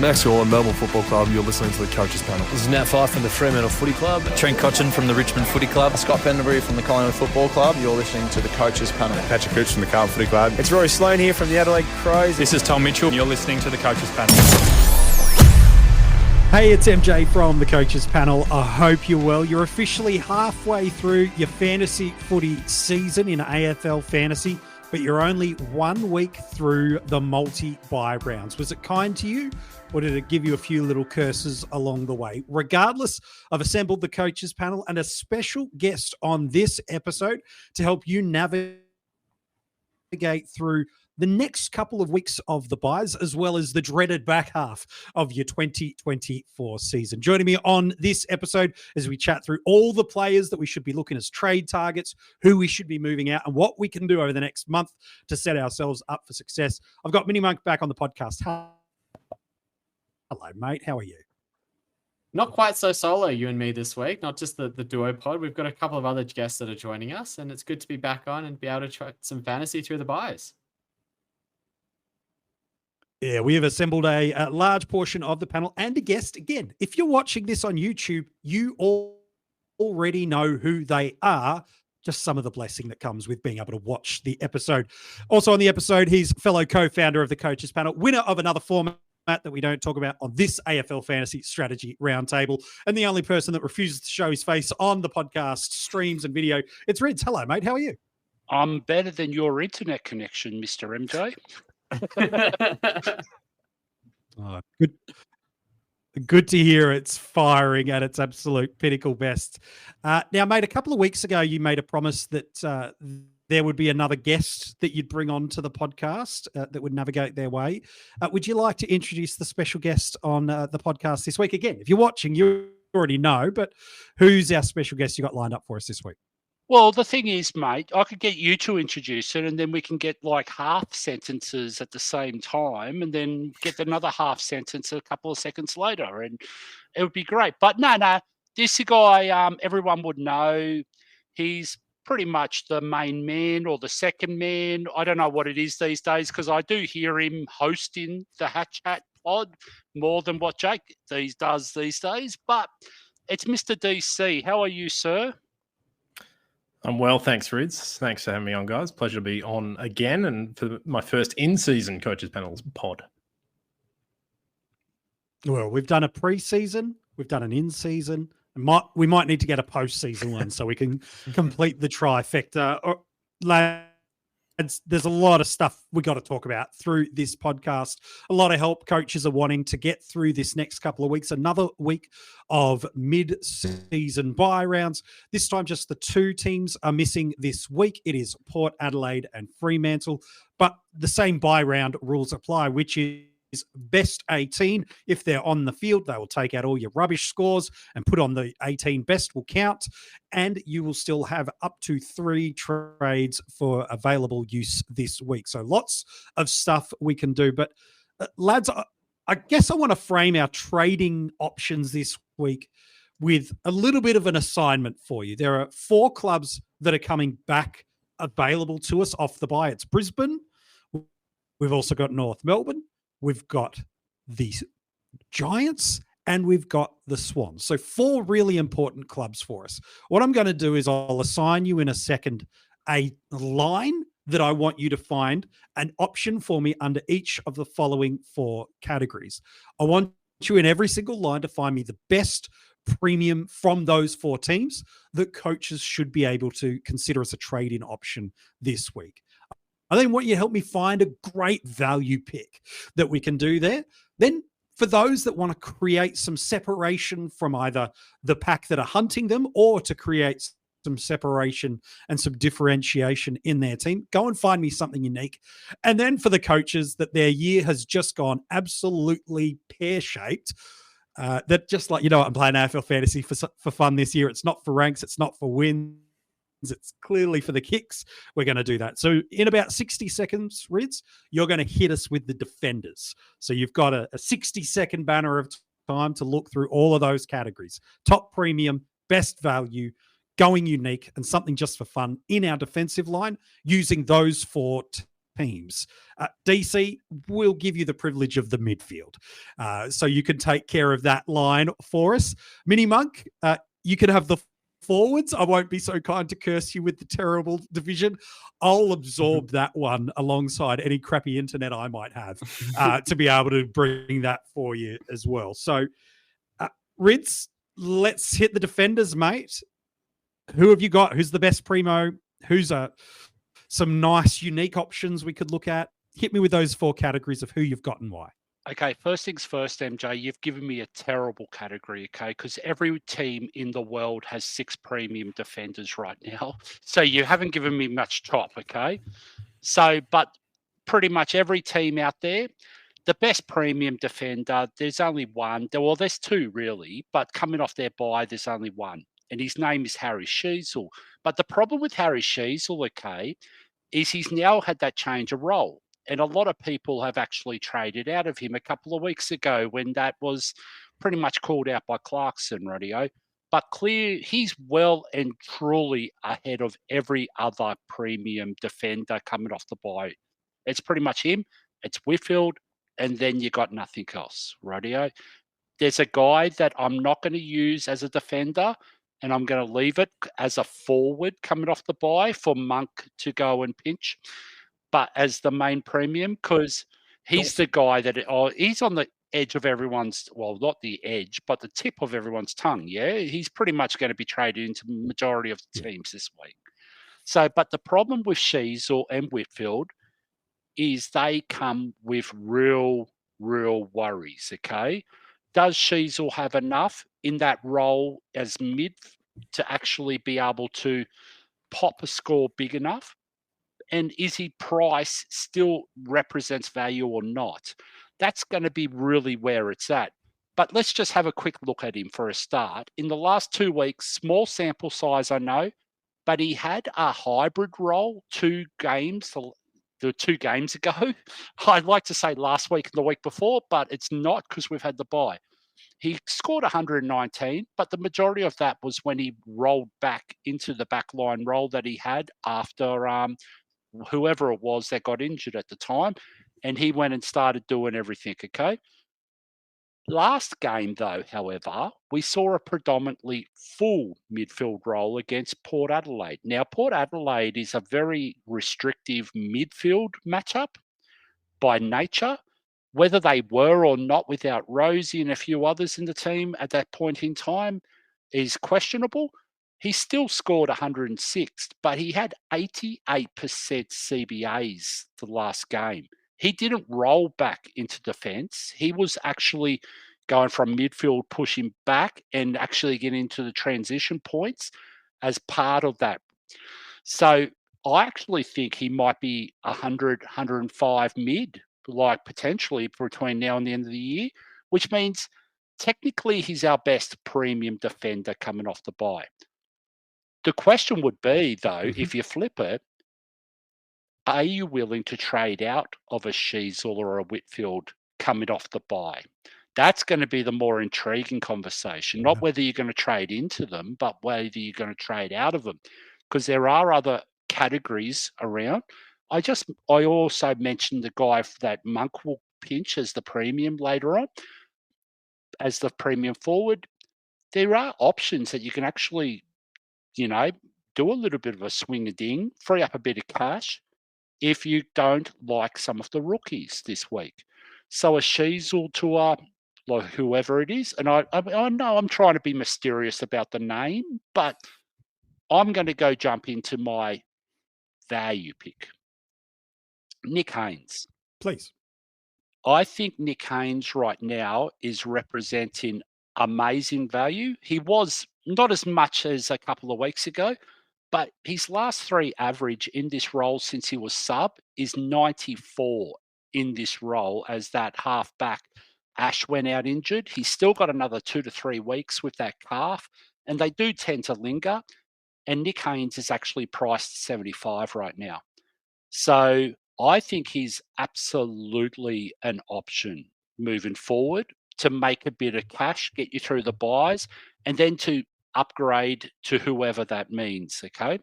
Max Orland, Melbourne Football Club. You're listening to the Coaches Panel. This is Nat Fyfe from the Fremantle Footy Club. Trent Cotchin from the Richmond Footy Club. Scott Pendlebury from the Collingwood Football Club. You're listening to the Coaches Panel. Patrick Cooch from the Carlton Footy Club. It's Rory Sloane here from the Adelaide Crows. This is Tom Mitchell. You're listening to the Coaches Panel. Hey, it's MJ from the Coaches Panel. I hope you're well. You're officially halfway through your fantasy footy season in AFL Fantasy, but you're only 1 week through the multi-bye rounds. Was it kind to you, or did it give you a few little curses along the way? Regardless, I've assembled the Coaches Panel and a special guest on this episode to help you navigate through the next couple of weeks of the buys, as well as the dreaded back half of your 2024 season. Joining me on this episode as we chat through all the players that we should be looking as trade targets, who we should be moving out, and what we can do over the next month to set ourselves up for success. I've got Mini Monk back on the podcast. Hello, mate. How are you? Not quite so solo, you and me this week, not just the duo pod. We've got a couple of other guests that are joining us, and it's good to be back on and be able to try some fantasy through the buys. Yeah, we have assembled a large portion of the panel and a guest. Again, if you're watching this on YouTube, you already know who they are. Just some of the blessing that comes with being able to watch the episode. Also on the episode, he's fellow co-founder of the Coaches Panel, winner of another format that we don't talk about on this AFL Fantasy Strategy Roundtable, and the only person that refuses to show his face on the podcast, streams, and video. It's Rids. Hello, mate. How are you? I'm better than your internet connection, Mr. MJ. Oh, good to hear it's firing at its absolute pinnacle best. Now, mate, a couple of weeks ago, you made a promise that there would be another guest that you'd bring on to the podcast that would navigate their way. Would you like to introduce the special guest on the podcast this week? Again, if you're watching, you already know, but who's our special guest you got lined up for us this week? Well, the thing is, mate, I could get you to introduce it, and then we can get like half sentences at the same time, and then get another half sentence a couple of seconds later, and it would be great. But no, this guy, everyone would know. He's pretty much the main man or the second man. I don't know what it is these days, because I do hear him hosting the HatChat pod more than what Jake does these days. But it's Mr. DC. How are you, sir? I'm well, thanks, Rids. Thanks for having me on, guys. Pleasure to be on again, and for my first in-season Coaches Panels pod. Well, we've done a pre-season, we've done an in-season. We might need to get a post-season one so we can complete the trifecta. There's a lot of stuff we got to talk about through this podcast. A lot of help coaches are wanting to get through this next couple of weeks. Another week of mid-season bye rounds. This time, just the two teams are missing this week. It is Port Adelaide and Fremantle, but the same bye round rules apply, which is best 18. If they're on the field, they will take out all your rubbish scores and put on the 18 best will count, and you will still have up to 3 trades for available use this week. So lots of stuff we can do. But lads, I guess I want to frame our trading options this week with a little bit of an assignment for you. There are 4 clubs that are coming back available to us off the bye. It's Brisbane. We've also got North Melbourne. We've got the Giants, and we've got the Swans. So 4 really important clubs for us. What I'm going to do is I'll assign you in a second a line that I want you to find an option for me under each of the following 4 categories. I want you in every single line to find me the best premium from those 4 teams that coaches should be able to consider as a trade-in option this week. I then want you to help me find a great value pick that we can do there. Then for those that want to create some separation from either the pack that are hunting them or to create some separation and some differentiation in their team, go and find me something unique. And then for the coaches that their year has just gone absolutely pear-shaped, that just like, I'm playing AFL Fantasy for fun this year. It's not for ranks. It's not for wins. It's clearly for the kicks. We're going to do that. So in about 60 seconds, Rids, you're going to hit us with the defenders. So you've got a 60-second banner of time to look through all of those categories. Top premium, best value, going unique, and something just for fun in our defensive line using those 4 teams. DC will give you the privilege of the midfield. So you can take care of that line for us. Mini Monk, you can have the forwards. I won't be so kind to curse you with the terrible division. I'll absorb that one alongside any crappy internet I might have to be able to bring that for you as well. So, Rids, let's hit the defenders, mate. Who have you got? Who's the best primo? Who's some nice, unique options we could look at? Hit me with those 4 categories of who you've got and why. Okay, first things first, MJ, you've given me a terrible category, okay? Because every team in the world has 6 premium defenders right now. So you haven't given me much top, okay? So, but pretty much every team out there, the best premium defender, there's only one. Well, there's 2 really, but coming off their bye, there's only one. And his name is Harry Sheezel. But the problem with Harry Sheezel, okay, is he's now had that change of role. And a lot of people have actually traded out of him a couple of weeks ago when that was pretty much called out by Clarkson Radio. But he's well and truly ahead of every other premium defender coming off the bye. It's pretty much him. It's Whitfield, and then you got nothing else, Radio. There's a guy that I'm not going to use as a defender, and I'm going to leave it as a forward coming off the bye for Monk to go and pinch. But as the main premium, because he's the guy that he's on the edge of everyone's, well, not the edge, but the tip of everyone's tongue. Yeah, he's pretty much going to be traded into the majority of the teams this week. So, but the problem with Sheezel and Whitfield is they come with real worries. Okay, does Sheezel have enough in that role as mid to actually be able to pop a score big enough? And is he price still represents value or not? That's going to be really where it's at. But let's just have a quick look at him for a start. In the last 2 weeks, small sample size, I know, but he had a hybrid role 2 games ago. I'd like to say last week and the week before, but it's not because we've had the bye. He scored 119, but the majority of that was when he rolled back into the backline role that he had after whoever it was that got injured at the time, and he went and started doing everything, okay? Last game, though, however, we saw a predominantly full midfield role against Port Adelaide. Now, Port Adelaide is a very restrictive midfield matchup by nature. Whether they were or not without Rosie and a few others in the team at that point in time is questionable. He still scored 106, but he had 88% CBAs the last game. He didn't roll back into defence. He was actually going from midfield, pushing back and actually getting into the transition points as part of that. So I actually think he might be 100, 105 mid, like potentially between now and the end of the year, which means technically he's our best premium defender coming off the bye. The question would be, though, if you flip it, are you willing to trade out of a Sheezel or a Whitfield coming off the bye? That's going to be the more intriguing conversation, not whether you're going to trade into them, but whether you're going to trade out of them, because there are other categories around. I also mentioned the guy that Monk will pinch as the premium later on, as the premium forward. There are options that you can actually do a little bit of a swing-a-ding, free up a bit of cash if you don't like some of the rookies this week. So a Sheezel to like whoever it is, and I know I'm trying to be mysterious about the name, but I'm going to jump into my value pick. Nick Haynes. Please. I think Nick Haynes right now is representing amazing value. He was not as much as a couple of weeks ago, but his last 3 average in this role since he was sub is 94 in this role as that halfback Ash went out injured. He's still got another 2 to 3 weeks with that calf, and they do tend to linger. And Nick Haynes is actually priced 75 right now. So I think he's absolutely an option moving forward to make a bit of cash, get you through the buys, and then to upgrade to whoever that means, okay?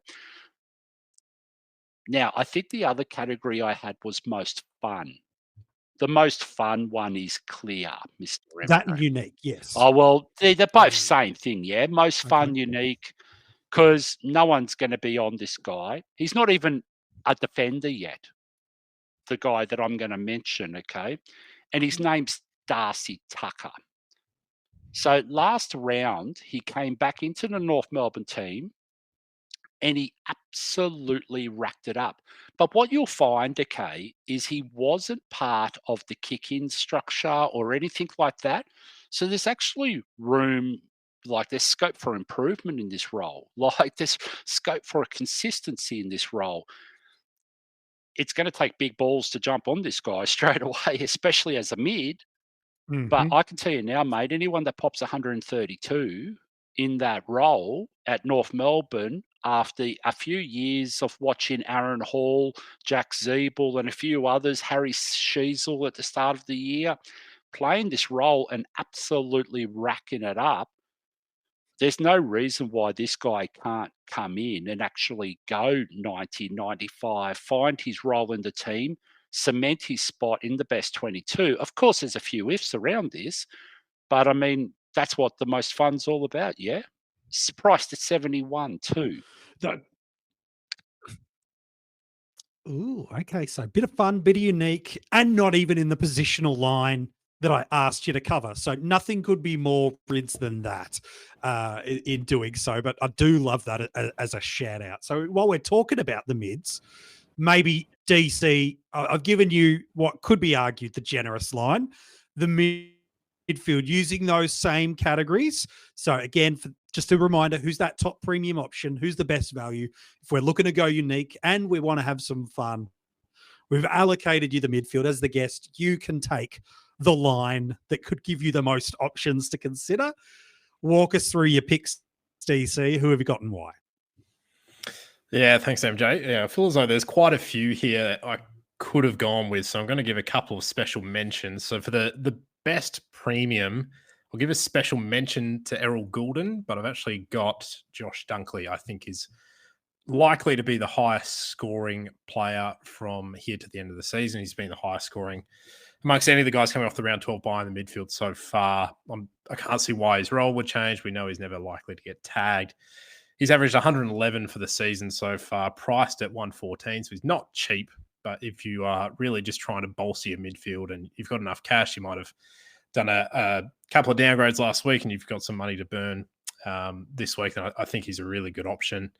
Now, I think the other category I had was most fun. The most fun one is clear, Mr. That Remco. unique, yes. Oh, well, they're both same thing, yeah? Most fun, Okay. unique, because no one's going to be on this guy. He's not even a defender yet, the guy that I'm going to mention, okay? And his name's Darcy Tucker. So last round, he came back into the North Melbourne team and he absolutely racked it up. But what you'll find, okay, is he wasn't part of the kick-in structure or anything like that. So there's actually room, like there's scope for improvement in this role. Like there's scope for a consistency in this role. It's going to take big balls to jump on this guy straight away, especially as a mid. But I can tell you now, mate, anyone that pops 132 in that role at North Melbourne after a few years of watching Aaron Hall, Jack Zeeble, and a few others, Harry Sheasel at the start of the year, playing this role and absolutely racking it up, there's no reason why this guy can't come in and actually go 90, 95, find his role in the team, cement his spot in the best 22. Of course, there's a few ifs around this, but I mean, that's what the most fun's all about, yeah? It's priced at 71 too. Ooh, okay. So a bit of fun, bit of unique, and not even in the positional line that I asked you to cover. So nothing could be more Rids than that in doing so. But I do love that as a shout out. So while we're talking about the mids, maybe DC, I've given you what could be argued the generous line, the midfield using those same categories. So again, just a reminder, who's that top premium option? Who's the best value? If we're looking to go unique and we want to have some fun, we've allocated you the midfield as the guest. You can take the line that could give you the most options to consider. Walk us through your picks, DC. Who have you got and why? Yeah, thanks, MJ. Yeah, I feel as though there's quite a few here that I could have gone with, so I'm going to give a couple of special mentions. So for the best premium, I'll give a special mention to Errol Goulden, but I've actually got Josh Dunkley, I think is likely to be the highest scoring player from here to the end of the season. He's been the highest scoring amongst any of the guys coming off the round 12 bye in the midfield so far. I can't see why his role would change. We know he's never likely to get tagged. He's averaged 111 for the season so far, priced at 114, so he's not cheap. But if you are really just trying to bolster your midfield and you've got enough cash, you might have done a couple of downgrades last week and you've got some money to burn this week, and I think he's a really good option.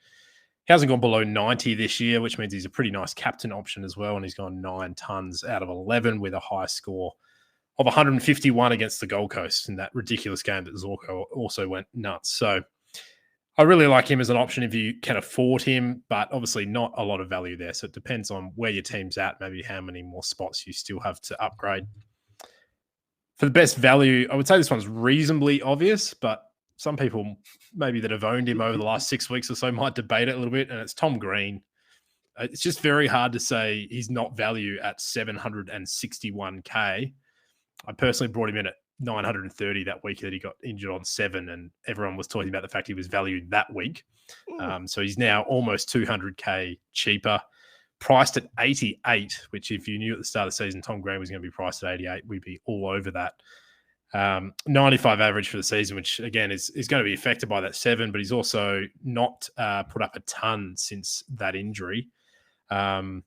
He hasn't gone below 90 this year, which means he's a pretty nice captain option as well, and he's gone 9 tons out of 11 with a high score of 151 against the Gold Coast in that ridiculous game that Zorko also went nuts. So I really like him as an option if you can afford him, but obviously not a lot of value there. So it depends on where your team's at, maybe how many more spots you still have to upgrade. For the best value, I would say this one's reasonably obvious, but some people maybe that have owned him over the last 6 weeks or so might debate it a little bit, and it's Tom Green. It's just very hard to say he's not value at 761K. I personally brought him in at 930 that week that he got injured on 7, and everyone was talking about the fact he was valued that week. So he's now almost 200K cheaper, priced at 88, which if you knew at the start of the season Tom Green was going to be priced at 88, we'd be all over that. 95 average for the season, which again is going to be affected by that 7, but he's also not put up a ton since that injury. Average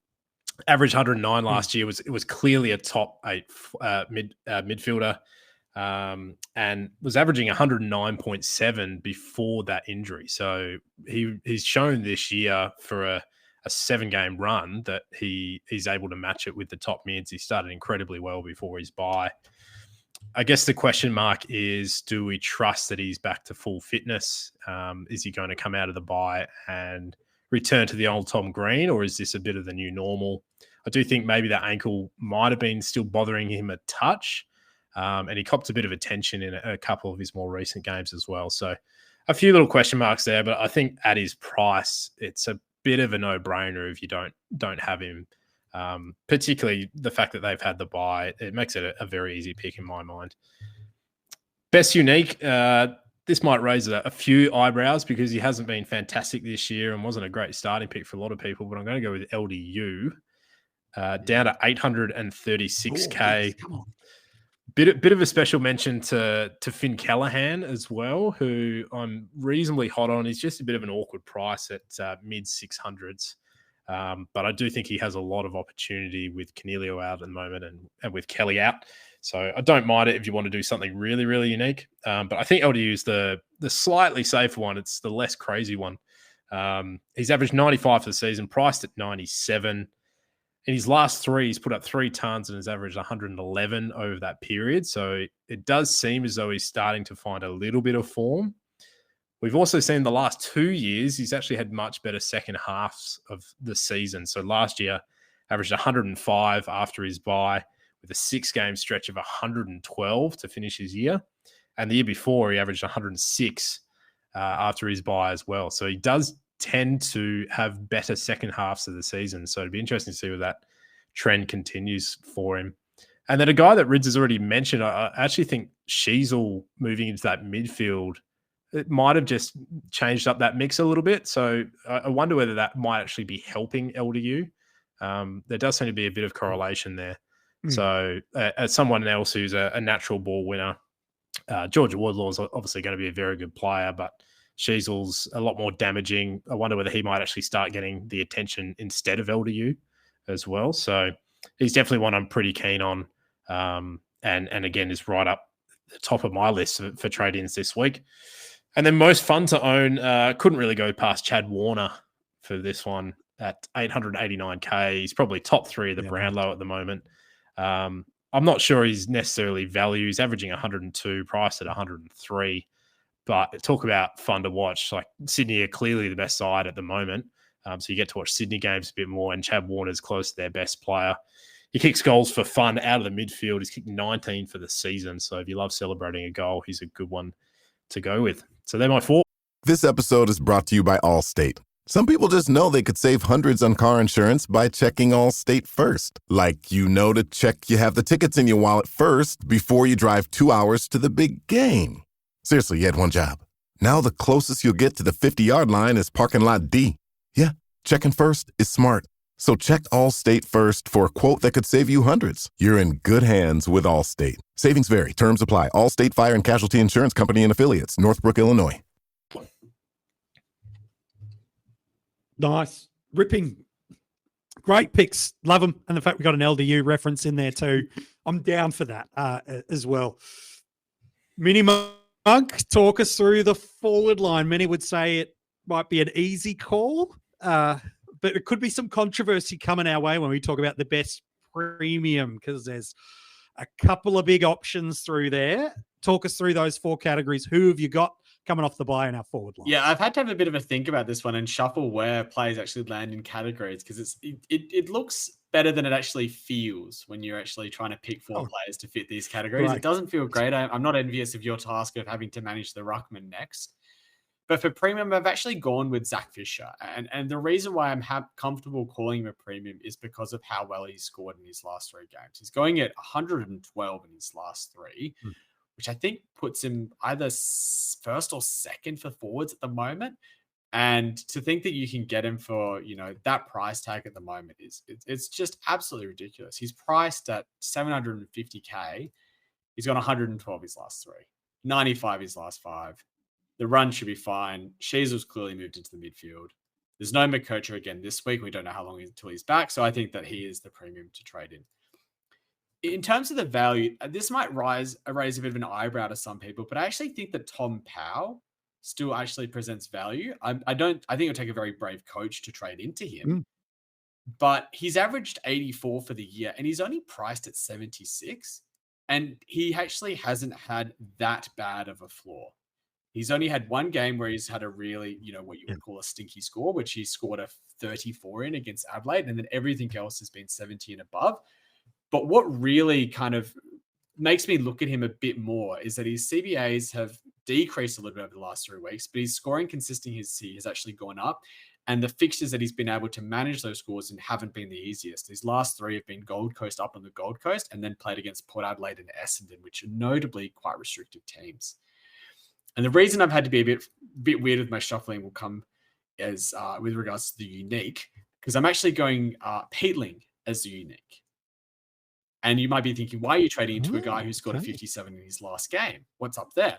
109 last year was clearly a top 8 midfielder, and was averaging 109.7 before that injury. So he's shown this year for a 7-game run that he's able to match it with the top mids. He started incredibly well before his bye. I guess the question mark is, do we trust that he's back to full fitness? Is he going to come out of the bye and return to the old Tom Green, or is this a bit of the new normal? I do think maybe that ankle might have been still bothering him a touch, and he copped a bit of attention in a couple of his more recent games as well. So a few little question marks there, but I think at his price, it's a bit of a no-brainer if you don't have him. Particularly the fact that they've had the bye, it makes it a very easy pick in my mind. Best unique, this might raise a few eyebrows because he hasn't been fantastic this year and wasn't a great starting pick for a lot of people, but I'm going to go with LDU down to 836K. Yes, come on. Bit of a special mention to Finn Callahan as well, who I'm reasonably hot on. He's just a bit of an awkward price at mid 600s. But I do think he has a lot of opportunity with Cornelio out at the moment and with Kelly out. So I don't mind it if you want to do something really, really unique. But I think LDU is the slightly safer one. It's the less crazy one. He's averaged 95 for the season, priced at 97. In his last three, he's put up 3 tons and has averaged 111 over that period. So it does seem as though he's starting to find a little bit of form. We've also seen the last 2 years, he's actually had much better second halves of the season. So last year, averaged 105 after his bye with a 6-game stretch of 112 to finish his year. And the year before, he averaged 106 after his bye as well. So he does tend to have better second halves of the season. So it'd be interesting to see where that trend continues for him. And then a guy that Rids has already mentioned, I actually think Sheasel moving into that midfield, it might have just changed up that mix a little bit. So I wonder whether that might actually be helping LDU. There does seem to be a bit of correlation there. So as someone else who's a natural ball winner, Georgia Wardlaw is obviously going to be a very good player, but Sheasel's a lot more damaging. I wonder whether he might actually start getting the attention instead of LDU as well. So he's definitely one I'm pretty keen on. And again, is right up the top of my list for trade-ins this week. And then most fun to own, couldn't really go past Chad Warner for this one at 889K. He's probably top 3 of the Brownlow at the moment. I'm not sure he's necessarily value. He's averaging 102, priced at 103. But talk about fun to watch. Like Sydney are clearly the best side at the moment. So you get to watch Sydney games a bit more, and Chad Warner's close to their best player. He kicks goals for fun out of the midfield. He's kicked 19 for the season. So if you love celebrating a goal, he's a good one to go with. So they're my 4. This episode is brought to you by Allstate. Some people just know they could save hundreds on car insurance by checking Allstate first. Like, to check you have the tickets in your wallet first before you drive 2 hours to the big game. Seriously, you had one job. Now the closest you'll get to the 50-yard line is parking lot D. Yeah, checking first is smart. So check Allstate first for a quote that could save you hundreds. You're in good hands with Allstate. Savings vary. Terms apply. Allstate Fire and Casualty Insurance Company and Affiliates. Northbrook, Illinois. Nice. Ripping. Great picks. Love them. And the fact we got an LDU reference in there too. I'm down for that as well. Mini Monk, talk us through the forward line. Many would say it might be an easy call, but it could be some controversy coming our way when we talk about the best premium, because there's a couple of big options through there. Talk us through those 4 categories. Who have you got coming off the bye in our forward line? Yeah, I've had to have a bit of a think about this one and shuffle where players actually land in categories, because it looks better than it actually feels when you're actually trying to pick 4 players to fit these categories. Right. It doesn't feel great. I'm not envious of your task of having to manage the ruckman next. But for premium, I've actually gone with Zach Fisher. And the reason why I'm comfortable calling him a premium is because of how well he's scored in his last 3 games. He's going at 112 in his last 3, which I think puts him either first or second for forwards at the moment. And to think that you can get him for, that price tag at the moment it's just absolutely ridiculous. He's priced at 750K. He's got 112 his last 3, 95 his last 5. The run should be fine. Sheasel's clearly moved into the midfield. There's no McCoach again this week. We don't know how long until he's back. So I think that he is the premium to trade in. In terms of the value, this might raise a bit of an eyebrow to some people, but I actually think that Tom Powell still actually presents value. I think it'll take a very brave coach to trade into him, but he's averaged 84 for the year and he's only priced at 76. And he actually hasn't had that bad of a floor. He's only had 1 game where he's had a really, what you would call a stinky score, which he scored a 34 in against Adelaide. And then everything else has been 70 and above. But what really kind of makes me look at him a bit more is that his CBAs have decreased a little bit over the last 3 weeks, but his scoring consistency has actually gone up. And the fixtures that he's been able to manage those scores in haven't been the easiest. His last 3 have been Gold Coast up on the Gold Coast and then played against Port Adelaide and Essendon, which are notably quite restrictive teams. And the reason I've had to be a bit weird with my shuffling will come as with regards to the unique, because I'm actually going Peatling as the unique. And you might be thinking, why are you trading into a guy who scored a 57 in his last game? What's up there?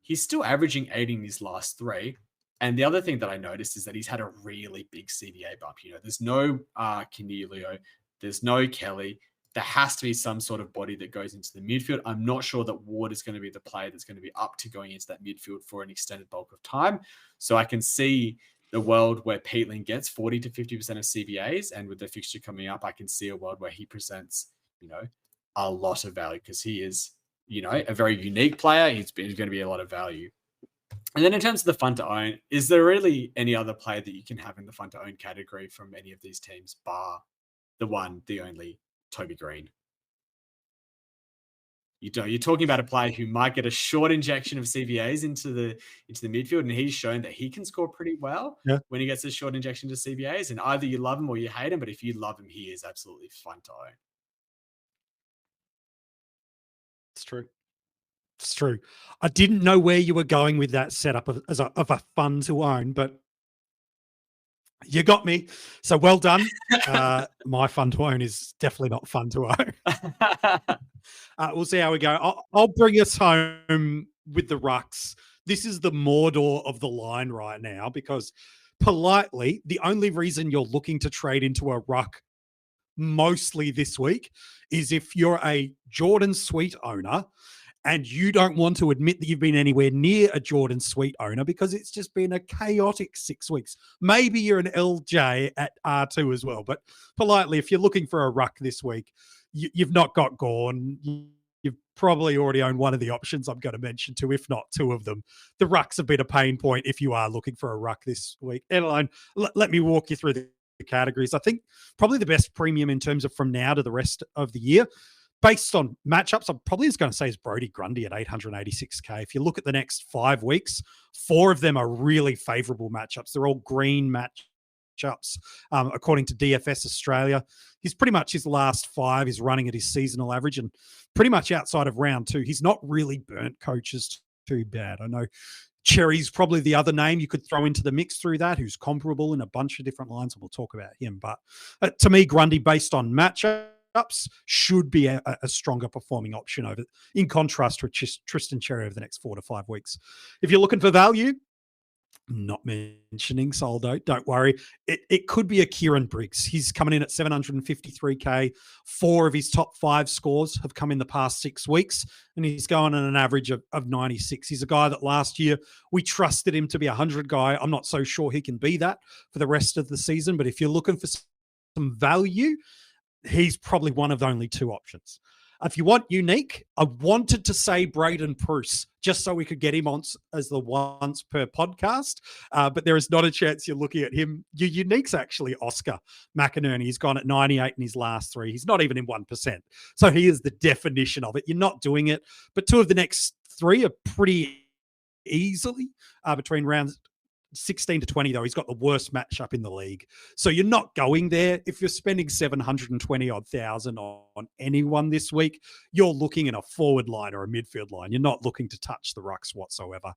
He's still averaging 80 in his last 3. And the other thing that I noticed is that he's had a really big CBA bump. There's no Canelio, there's no Kelly. There has to be some sort of body that goes into the midfield. I'm not sure that Ward is going to be the player that's going to be up to going into that midfield for an extended bulk of time. So I can see the world where Peatling gets 40 to 50% of CBAs. And with the fixture coming up, I can see a world where he presents, a lot of value because he is, a very unique player. He's going to be a lot of value. And then in terms of the fun to own, is there really any other player that you can have in the fun to own category from any of these teams, bar the one, the only Toby Green? You're talking about a player who might get a short injection of CBAs into the midfield, and he's shown that he can score pretty well when he gets a short injection to CBAs. And either you love him or you hate him, but if you love him, he is absolutely fun to own. It's true. It's true. I didn't know where you were going with that setup of a fun to own, but you got me. So well done. My fun to own is definitely not fun to own. We'll see how we go. I'll bring us home with the rucks. This is the Mordor of the line right now because politely, the only reason you're looking to trade into a ruck mostly this week is if you're a Jordan Sweet owner and you don't want to admit that you've been anywhere near a Jordan Sweet owner because it's just been a chaotic 6 weeks. Maybe you're an LJ at R2 as well, but politely, if you're looking for a ruck this week, you've not got Gorn. You've probably already owned one of the options I'm going to mention to, if not 2 of them. The ruck's a bit of pain point if you are looking for a ruck this week. Adeline, let me walk you through the categories. I think probably the best premium in terms of from now to the rest of the year, based on matchups, I'm probably just going to say is Brodie Grundy at 886K. If you look at the next 5 weeks, 4 of them are really favorable matchups. They're all green matchups, according to DFS Australia. He's pretty much his last 5 is running at his seasonal average, and pretty much outside of round 2, he's not really burnt coaches too bad. I know Cherry's probably the other name you could throw into the mix through that, who's comparable in a bunch of different lines, and we'll talk about him. But to me, Grundy, based on matchups, should be a stronger performing option over, in contrast to Tristan Cherry over the next 4 to 5 weeks. If you're looking for value, not mentioning Soldo, don't worry. It could be a Kieran Briggs. He's coming in at 753K. 4 of his top 5 scores have come in the past 6 weeks, and he's going on an average of 96. He's a guy that last year we trusted him to be a 100 guy. I'm not so sure he can be that for the rest of the season, but if you're looking for some value, he's probably one of the only 2 options. If you want unique, I wanted to say Braden Pruce just so we could get him on as the once per podcast, but there is not a chance you're looking at him. Your unique's actually Oscar McInerney. He's gone at 98 in his last 3. He's not even in 1%. So he is the definition of it. You're not doing it, but 2 of the next 3 are pretty easily between rounds 16 to 20, though. He's got the worst matchup in the league. So you're not going there. If you're spending 720 odd thousand on anyone this week, you're looking in a forward line or a midfield line. You're not looking to touch the rucks whatsoever.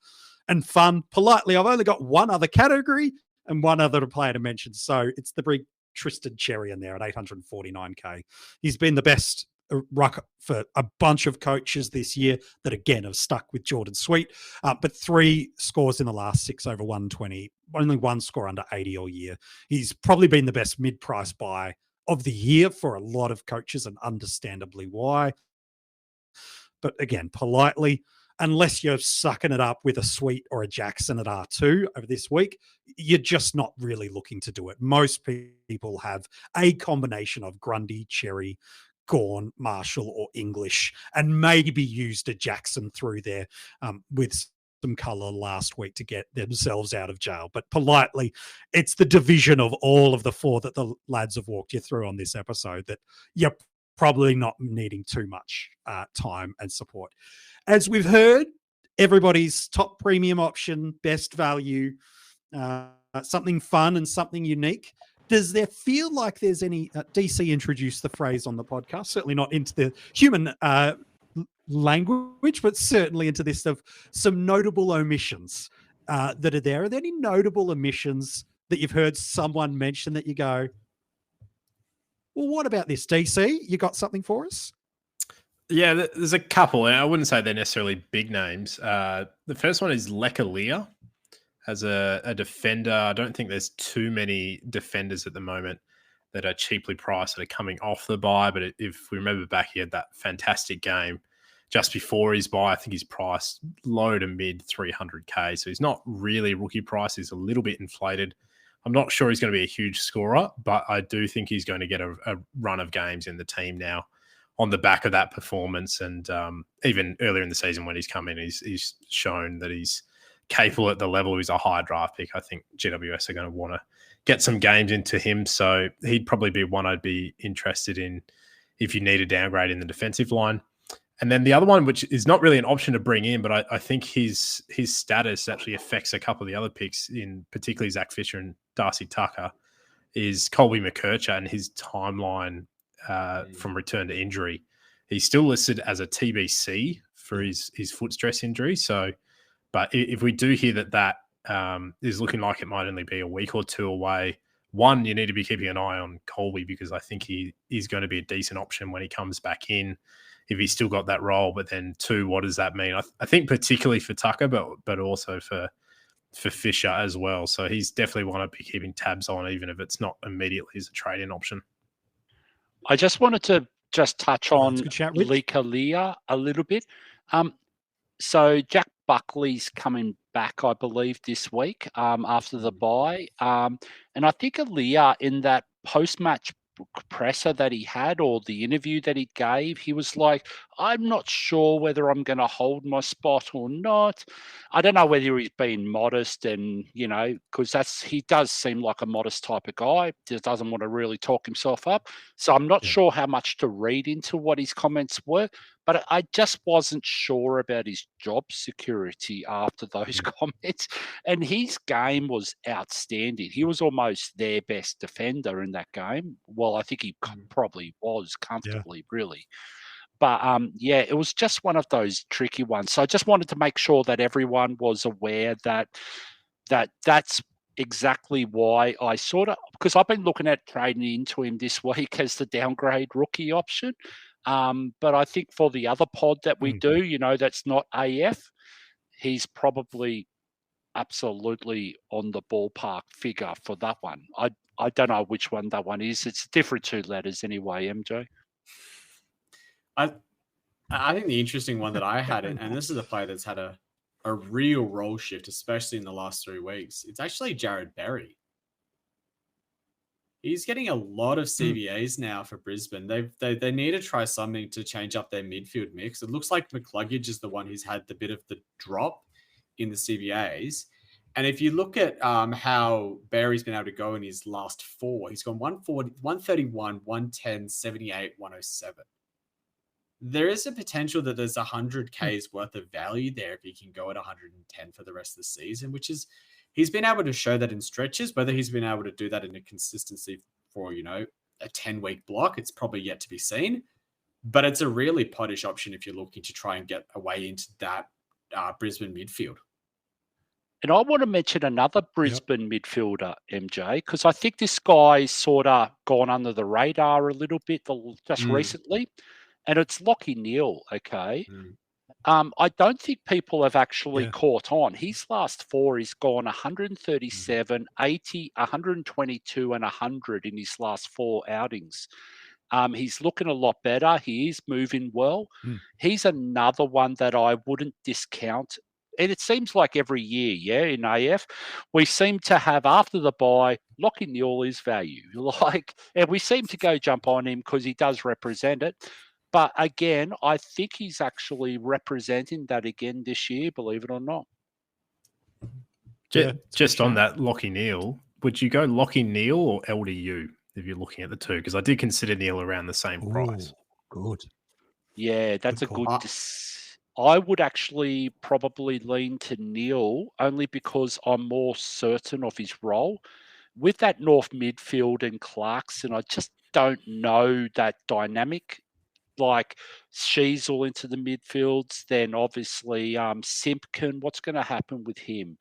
And fun, politely, I've only got one other category and one other player to mention. So it's the big Tristan Cherry in there at 849K. He's been the best ruck for a bunch of coaches this year that again have stuck with Jordan Sweet, but 3 scores in the last 6 over 120, only 1 score under 80 all year. He's probably been the best mid-price buy of the year for a lot of coaches, and understandably why. But again, politely, unless you're sucking it up with a Sweet or a Jackson at R2 over this week, you're just not really looking to do it. Most people have a combination of Grundy, Cherry, Gorn, Marshall, or English, and maybe used a Jackson through there with some colour last week to get themselves out of jail. But politely, it's the division of all of the 4 that the lads have walked you through on this episode that you're probably not needing too much time and support. As we've heard, everybody's top premium option, best value, something fun and something unique. Does there feel like there's any DC introduced the phrase on the podcast, certainly not into the human language, but certainly into this of some notable omissions that are there. Are there any notable omissions that you've heard someone mention that you go, well, what about this, DC? You got something for us? Yeah, there's a couple. And I wouldn't say they're necessarily big names. The first one is Lecalia as a defender. I don't think there's too many defenders at the moment that are cheaply priced that are coming off the bye. But if we remember back, he had that fantastic game just before his bye. I think he's priced low to mid 300K. So he's not really rookie price. He's a little bit inflated. I'm not sure he's going to be a huge scorer, but I do think he's going to get a run of games in the team now on the back of that performance. And even earlier in the season when he's come in, he's shown that he's capable at the level. He's a high draft pick. I think GWS are going to want to get some games into him. So he'd probably be one I'd be interested in if you need a downgrade in the defensive line. And then the other one, which is not really an option to bring in, but I think his status actually affects a couple of the other picks, in particularly Zach Fisher and Darcy Tucker, is Colby McKercher and his timeline from return to injury. He's still listed as a TBC for his foot stress injury. So, but if we do hear that is looking like it might only be a week or two away, one, you need to be keeping an eye on Colby, because I think he is going to be a decent option when he comes back in, if he's still got that role. But then two, what does that mean? I think particularly for Tucker, but also for Fisher as well. So he's definitely one I'd be keeping tabs on, even if it's not immediately as a trade-in option. I just wanted to touch on Lecalia a little bit. So Jack Buckley's coming back, I believe, this week after the bye. And I think Aaliyah, in that post-match presser that he had, or the interview that he gave, he was like, I'm not sure whether I'm going to hold my spot or not. I don't know whether he's being modest, and because he does seem like a modest type of guy, just doesn't want to really talk himself up. So I'm not sure how much to read into what his comments were, but I just wasn't sure about his job security after those comments. And his game was outstanding. He was almost their best defender in that game. Well, I think he probably was comfortably, really. But it was just one of those tricky ones. So I just wanted to make sure that everyone was aware that that's exactly why I because I've been looking at trading into him this week as the downgrade rookie option. But I think for the other pod that we do, that's not AF, he's probably absolutely on the ballpark figure for that one. I don't know which one that one is. It's different two letters anyway, MJ. I think the interesting one that I had, and this is a player that's had a real role shift, especially in the last 3 weeks, it's actually Jared Berry. He's getting a lot of CVAs now for Brisbane. They need to try something to change up their midfield mix. It looks like McCluggage is the one who's had the bit of the drop in the CVAs. And if you look at how Berry's been able to go in his last 4, he's gone 140, 131, 110, 78, 107. There is a potential that there's 100K's worth of value there if he can go at 110 for the rest of the season, which is, he's been able to show that in stretches. Whether he's been able to do that in a consistency for, a 10-week block, it's probably yet to be seen. But it's a really pottish option if you're looking to try and get away into that Brisbane midfield. And I want to mention another Brisbane midfielder, MJ, because I think this guy's sort of gone under the radar a little bit just recently. And it's Lockie Neal, okay? I don't think people have actually caught on. His last 4, he's gone 137, 80, 122, and 100 in his last 4 outings. He's looking a lot better. He is moving well. He's another one that I wouldn't discount. And it seems like every year, in AF, we seem to have, after the bye, Lockie Neal is value. And we seem to go jump on him because he does represent it. But again, I think he's actually representing that again this year, believe it or not. Just on that Lockie Neal, would you go Lockie Neal or LDU if you're looking at the two? Because I did consider Neal around the same price. Good. Yeah, that's a good... I would actually probably lean to Neal only because I'm more certain of his role. With that North midfield and Clarkson, I just don't know that dynamic like Sheasel into the midfields, then obviously Simpkin, what's going to happen with him?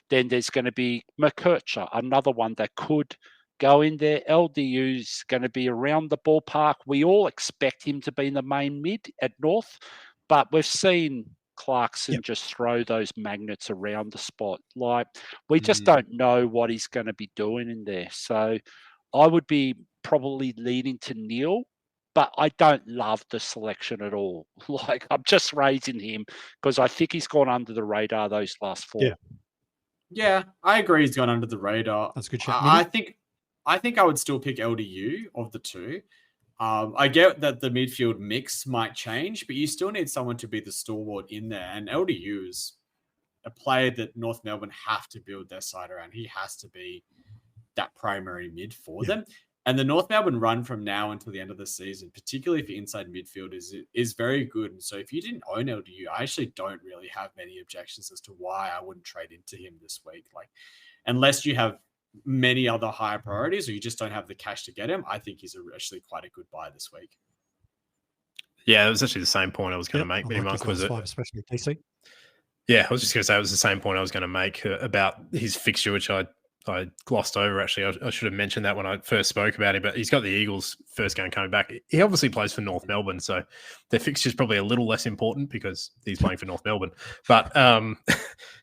Then there's going to be McKercher, another one that could go in there. LDU's going to be around the ballpark. We all expect him to be in the main mid at North, but we've seen Clarkson just throw those magnets around the spot. Like, we just don't know what he's going to be doing in there. So I would be probably leaning to Neil, but I don't love the selection at all. Like, I'm just raising him because I think he's gone under the radar those last 4. Yeah, I agree he's gone under the radar. That's a good shot. I think I would still pick LDU of the two. I get that the midfield mix might change, but you still need someone to be the stalwart in there. And LDU is a player that North Melbourne have to build their side around. He has to be that primary mid for them. And the North Melbourne run from now until the end of the season, particularly for inside midfield, is very good. And so if you didn't own LDU, I actually don't really have many objections as to why I wouldn't trade into him this week. Like, unless you have many other higher priorities or you just don't have the cash to get him, I think he's actually quite a good buy this week. Yeah, it was actually the same point I was going to make. Like was it? Especially PC. Yeah, I was just going to say it was the same point I was going to make about his fixture, which I glossed over, actually. I should have mentioned that when I first spoke about him, but he's got the Eagles first game coming back. He obviously plays for North Melbourne, so their fixture is probably a little less important because he's playing for North Melbourne. But,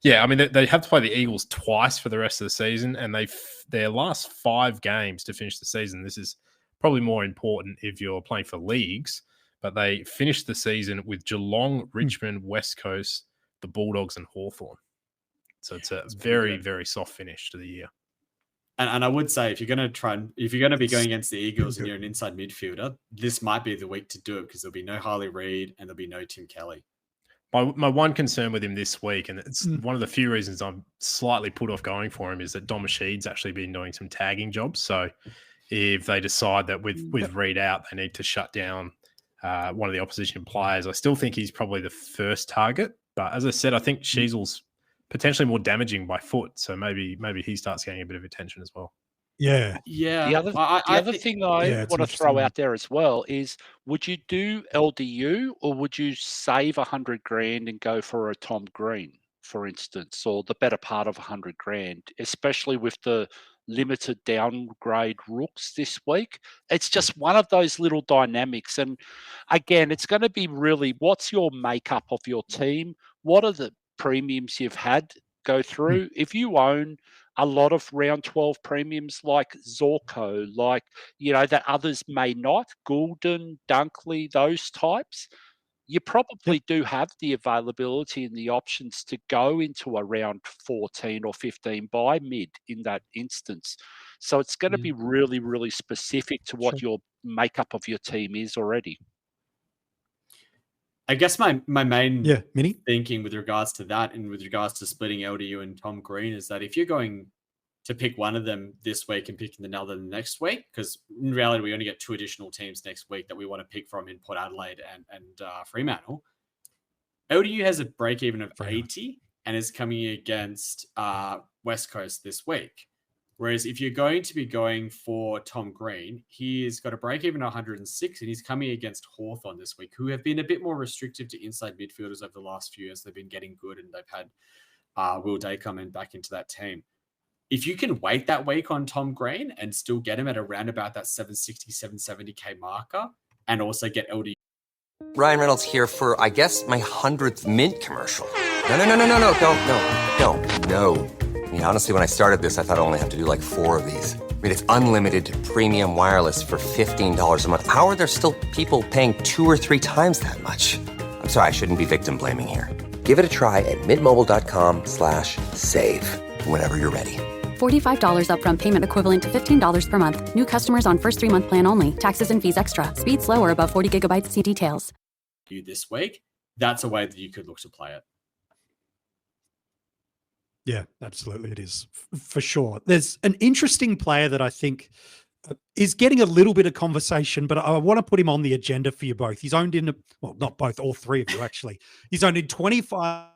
yeah, I mean, they have to play the Eagles twice for the rest of the season, and their last 5 games to finish the season, this is probably more important if you're playing for leagues, but they finished the season with Geelong, Richmond, West Coast, the Bulldogs, and Hawthorn. So it's a very, very soft finish to the year. And I would say if you're going to be going against the Eagles and you're an inside midfielder, this might be the week to do it because there'll be no Harley Reid and there'll be no Tim Kelly. My one concern with him this week, and it's one of the few reasons I'm slightly put off going for him, is that Dom Sheed's actually been doing some tagging jobs. So if they decide that with Reid out, they need to shut down one of the opposition players, I still think he's probably the first target. But as I said, I think Sheasel's potentially more damaging by foot, so maybe he starts getting a bit of attention as well. Yeah. The other thing I want to throw out there as well is, would you do LDU or would you save $100,000 and go for a Tom Green, for instance, or the better part of $100,000, especially with the limited downgrade rooks this week? It's just one of those little dynamics. And again, it's going to be really, what's your makeup of your team? What are the premiums you've had go through? If you own a lot of round 12 premiums like Zorko, like, that others may not, Goulden, Dunkley, those types, you probably do have the availability and the options to go into a round 14 or 15 by mid in that instance. So it's going to be really, really specific to what your makeup of your team is already. I guess my main thinking with regards to that and with regards to splitting LDU and Tom Green is that if you're going to pick one of them this week and picking another the next week, because in reality we only get 2 additional teams next week that we want to pick from in Port Adelaide and Fremantle, LDU has a break even of 80 and is coming against West Coast this week. Whereas if you're going to be going for Tom Green, he's got a break-even 106 and he's coming against Hawthorn this week, who have been a bit more restrictive to inside midfielders over the last few years. They've been getting good and they've had Will Day come in back into that team. If you can wait that week on Tom Green and still get him at around about that 760, 770K marker and also get LD. Ryan Reynolds here for, I guess, my 100th Mint commercial. No. I mean, honestly, when I started this, I thought I only have to do like 4 of these. I mean, it's unlimited premium wireless for $15 a month. How are there still people paying 2 or 3 times that much? I'm sorry, I shouldn't be victim blaming here. Give it a try at mintmobile.com/save. Whenever you're ready. $45 upfront payment equivalent to $15 per month. New customers on first 3-month plan only. Taxes and fees extra. Speed slower above 40 gigabytes. See details. You this week, that's a way that you could look to play it. Yeah, absolutely. It is for sure. There's an interesting player that I think is getting a little bit of conversation, but I want to put him on the agenda for you both. He's owned in, not both, all 3 of you actually. He's owned in 25%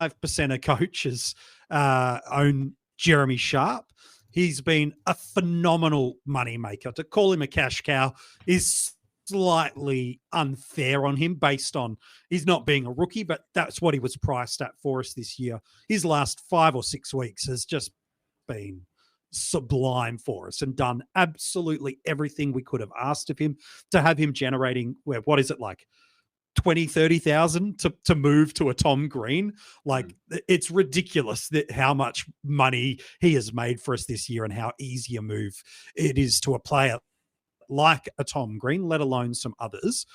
of coaches own Jeremy Sharp. He's been a phenomenal money maker. To call him a cash cow is slightly unfair on him based on he's not being a rookie, but that's what he was priced at for us this year. His last 5 or 6 weeks has just been sublime for us and done absolutely everything we could have asked of him. To have him generating, what is it, like 20, 30,000 to move to a Tom Green. Like it's ridiculous that how much money he has made for us this year and how easy a move it is to a player like a Tom Green, let alone some others.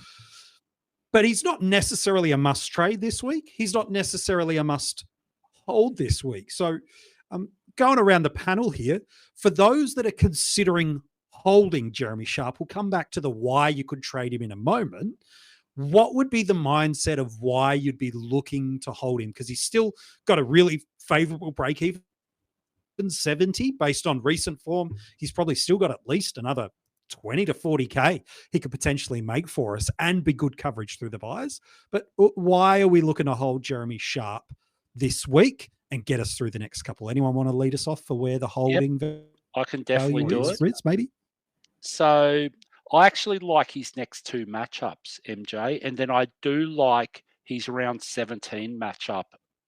But he's not necessarily a must trade this week. He's not necessarily a must hold this week. So going around the panel here, for those that are considering holding Jeremy Sharp, we'll come back to the why you could trade him in a moment. What would be the mindset of why you'd be looking to hold him? Because he's still got a really favorable break even, 70 based on recent form. He's probably still got at least another 20 to 40K he could potentially make for us and be good coverage through the buys. But why are we looking to hold Jeremy Sharp this week and get us through the next couple? Anyone want to lead us off for where the holding I can definitely do it. Riz, maybe? So I actually like his next 2 matchups, MJ, and then I do like his round 17 matchup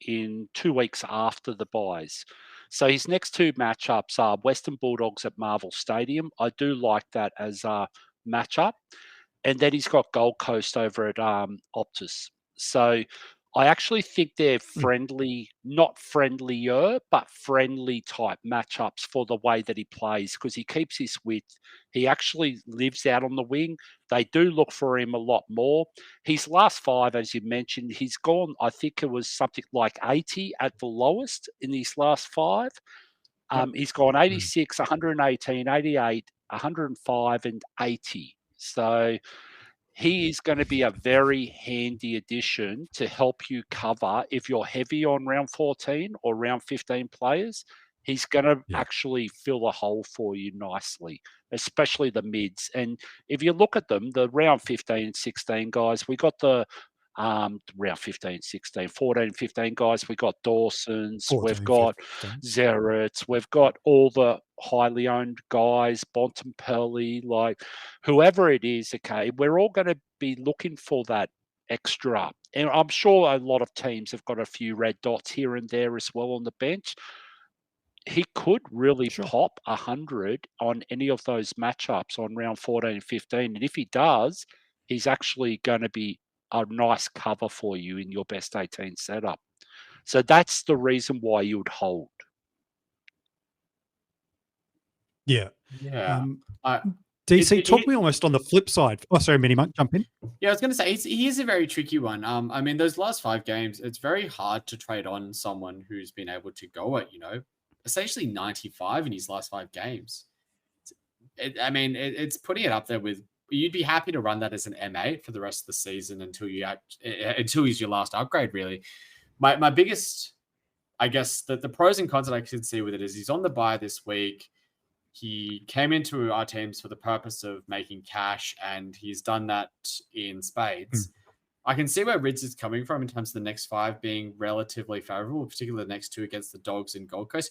in 2 weeks after the buys. So his next 2 matchups are Western Bulldogs at Marvel Stadium. I do like that as a matchup. And then he's got Gold Coast over at Optus. So I actually think they're friendly, not friendlier, but friendly type matchups for the way that he plays because he keeps his width. He actually lives out on the wing. They do look for him a lot more. His last 5, as you mentioned, he's gone, I think it was something like 80 at the lowest in his last 5. He's gone 86, 118, 88, 105, and 80. So he is going to be a very handy addition to help you cover if you're heavy on round 14 or round 15 players. He's going to actually fill a hole for you nicely, especially the mids. And if you look at them, the round 15 and 16 guys, we got the round 15, 16, 14, 15 guys. We got Dawson's, 14, we've got 15. Zerrits, we've got all the highly owned guys, Bontempelli, like whoever it is, okay, we're all going to be looking for that extra. And I'm sure a lot of teams have got a few red dots here and there as well on the bench. He could really pop 100 on any of those matchups on round 14 and 15. And if he does, he's actually going to be a nice cover for you in your best 18 setup. So that's the reason why you would hold. Yeah. DC, talk me almost on the flip side. Oh, sorry, Mini-Monk, jump in. Yeah, I was going to say, he is a very tricky one. I mean, those last 5 games, it's very hard to trade on someone who's been able to go at, essentially 95 in his last 5 games. It's putting it up there with, you'd be happy to run that as an M8 for the rest of the season until he's your last upgrade, really. My biggest, I guess, the pros and cons that I can see with it is he's on the buy this week. He came into our teams for the purpose of making cash, and he's done that in spades. I can see where Rids is coming from in terms of the next 5 being relatively favorable, particularly the next 2 against the Dogs and Gold Coast.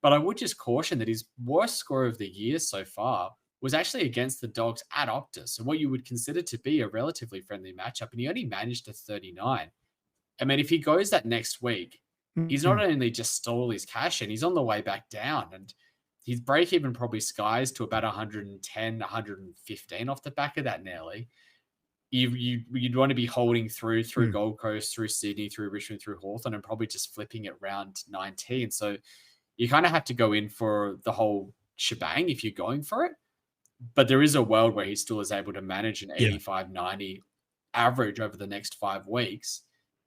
But I would just caution that his worst score of the year so far was actually against the Dogs at Optus, and what you would consider to be a relatively friendly matchup, and he only managed a 39. I mean, if he goes that next week, he's not only just stole his cash, and he's on the way back down, and his break even probably skies to about 110, 115 off the back of that nearly. You'd want to be holding through Gold Coast, through Sydney, through Richmond, through Hawthorn, and probably just flipping it round 19. So you kind of have to go in for the whole shebang if you're going for it. But there is a world where he still is able to manage an 85, 90 average over the next 5 weeks.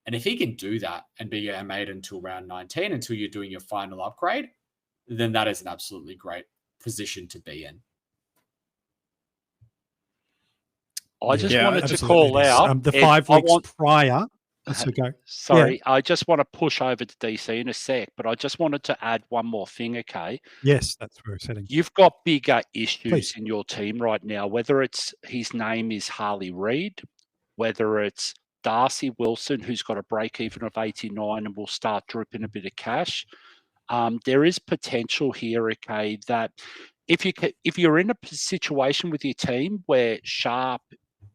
And if he can do that and be a mate until round 19, until you're doing your final upgrade, then that is an absolutely great position to be in. I just wanted to call out the 5 weeks prior. Sorry, I just want to push over to DC in a sec, but I just wanted to add one more thing, okay? Yes, that's where we're sitting. You've got bigger issues in your team right now, whether it's his name is Harley Reid, whether it's Darcy Wilson, who's got a break even of 89 and will start dripping a bit of cash. There is potential here, okay, that if you're in a situation with your team where Sharp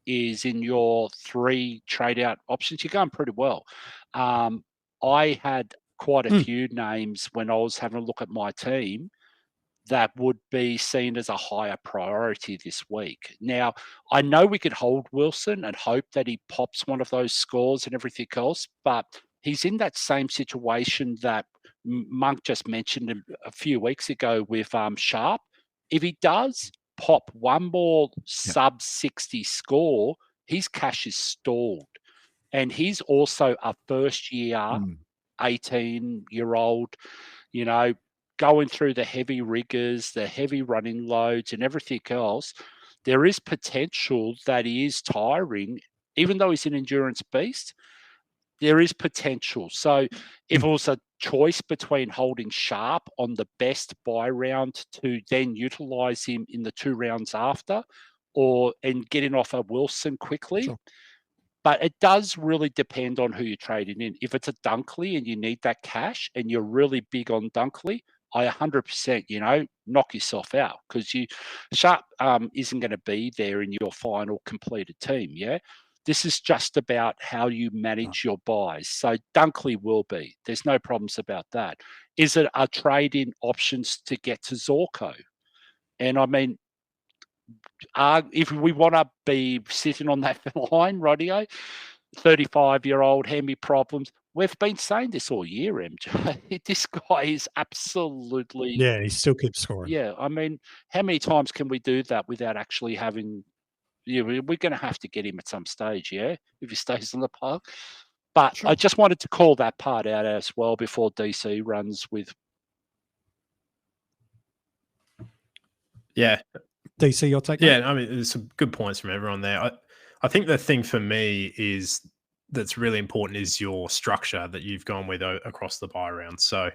is in your 3 trade out options, you're going pretty well. I had quite a few names when I was having a look at my team that would be seen as a higher priority this week. Now, I know we could hold Wilson and hope that he pops one of those scores and everything else, but he's in that same situation that Monk just mentioned a few weeks ago with Sharp. If he does pop one more sub 60 score, his cash is stalled. And he's also a first year, 18-year-old, going through the heavy riggers, the heavy running loads and everything else. There is potential that he is tiring, even though he's an endurance beast. There is potential. So if it was a choice between holding Sharp on the best buy round to then utilize him in the 2 rounds after, and getting off a Wilson quickly. Sure. But it does really depend on who you're trading in. If it's a Dunkley and you need that cash and you're really big on Dunkley, I 100%, knock yourself out, because Sharp isn't going to be there in your final completed team, yeah? This is just about how you manage your buys. So Dunkley will be. There's no problems about that. Is it a trade-in options to get to Zorko? And I mean, if we want to be sitting on that line, Radio, 35-year-old, hand-me problems. We've been saying this all year, MJ. This guy is absolutely... Yeah, he still keeps scoring. Yeah, I mean, how many times can we do that without actually having... Yeah, we're going to have to get him at some stage, yeah, if he stays on the park. But I just wanted to call that part out as well before DC runs with... Yeah. DC, your take? Yeah, I mean, there's some good points from everyone there. I think the thing for me that's really important is your structure that you've gone with across the buy round. So